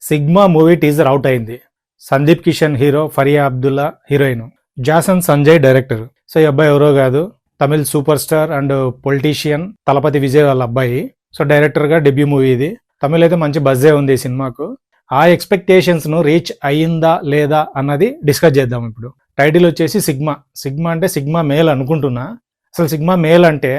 Sigma movie teaser out అయింది. Sundeep Kishan hero, Faria Abdullah heroine, Jason Sanjay director. So ఈ అబ్బాయి ఎవరో కాదు, Tamil super star and politician Thalapathy Vijay వాళ్ళ అబ్బాయి. సో డైరెక్టర్ గా డెబ్యూ మూవీ ఇది. తమిళ్ అయితే మంచి బజ్జే ఉంది ఈ సినిమాకు. ఆ ఎక్స్పెక్టేషన్స్ ను రీచ్ అయ్యిందా లేదా అన్నది డిస్కస్ చేద్దాం ఇప్పుడు. టైటిల్ వచ్చేసి సిగ్మా. సిగ్మా అంటే సిగ్మా మేల్ అనుకుంటున్నా. అసలు సిగ్మా మేల్ అంటే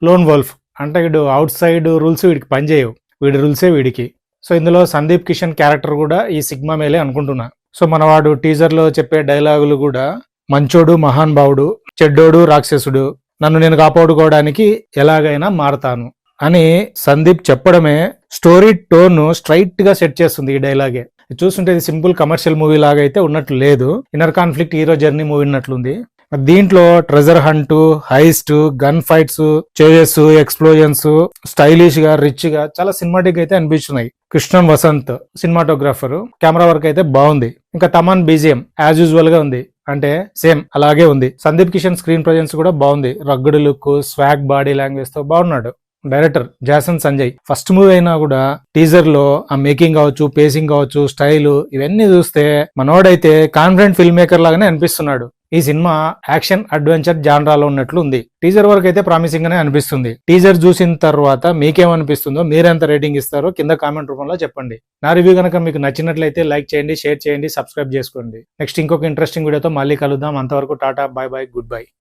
లోన్ వోల్ఫ్, అంటే వీడు అవుట్ సైడ్ రూల్స్ వీడికి పనిచేయవు, వీడి రూల్సే వీడికి. సో ఇందులో సందీప్ కిషన్ క్యారెక్టర్ కూడా ఈ సిగ్మా మేలే అనుకుంటున్నా. సో మనవాడు టీజర్ లో చెప్పే డైలాగులు కూడా మంచోడు మహాన్ భావుడు, చెడ్డోడు రాక్షసుడు, నన్ను నేను కాపాడుకోవడానికి ఎలాగైనా మారతాను అని సందీప్ చెప్పడమే స్టోరీ టోన్ స్ట్రైట్ గా సెట్ చేస్తుంది ఈ డైలాగే. చూస్తుంటే ఇది సింపుల్ కమర్షియల్ మూవీ లాగా అయితే ఉన్నట్లు లేదు, inner conflict hero journey movie ఉన్నట్లుంది. దీంట్లో treasure hunt, heist, gun fights, chases, explosions stylish గా, రిచ్ గా చాలా సినిమాటిక్ అయితే అనిపిస్తున్నాయి. Krishnan Vasanth cinematographer, camera work అయితే బాగుంది. ఇంకా తమన్ బీజిఎం యాజ్ యూజువల్ గా ఉంది, అంటే సేమ్ అలాగే ఉంది. సందీప్ కిషన్ స్క్రీన్ ప్రజెన్స్ కూడా బాగుంది, రగ్గుడు లుక్, స్వాగ్ బాడీ లాంగ్వేజ్ తో బాగున్నాడు. Director Jason Sanjay. First movie అయినా కూడా టీజర్ లో ఆ మేకింగ్ కావచ్చు, పేసింగ్ కావచ్చు, స్టైల్ ఇవన్నీ చూస్తే మనోడైతే కాన్ఫిడెంట్ ఫిల్మ్ మేకర్ లాగానే అనిపిస్తున్నాడు. ఈ సినిమా యాక్షన్ అడ్వెంచర్ జాన్రాలో ఉన్నట్లు ఉంది. టీజర్ వరకు అయితే ప్రామిసింగ్ గానే అనిపిస్తుంది. టీజర్ చూసిన తర్వాత మీకేమనిపిస్తుందో, మీరెంత రేటింగ్ ఇస్తారో కింద కామెంట్ రూపంలో చెప్పండి. నా రివ్యూ కనుక మీకు నచ్చినట్లయితే లైక్ చేయండి, షేర్ చేయండి, సబ్స్క్రైబ్ చేసుకోండి. నెక్స్ట్ ఇంకొక ఇంట్రెస్టింగ్ వీడియోతో మళ్ళీ కలుద్దాం. అంతవరకు Tata, by by, good bye.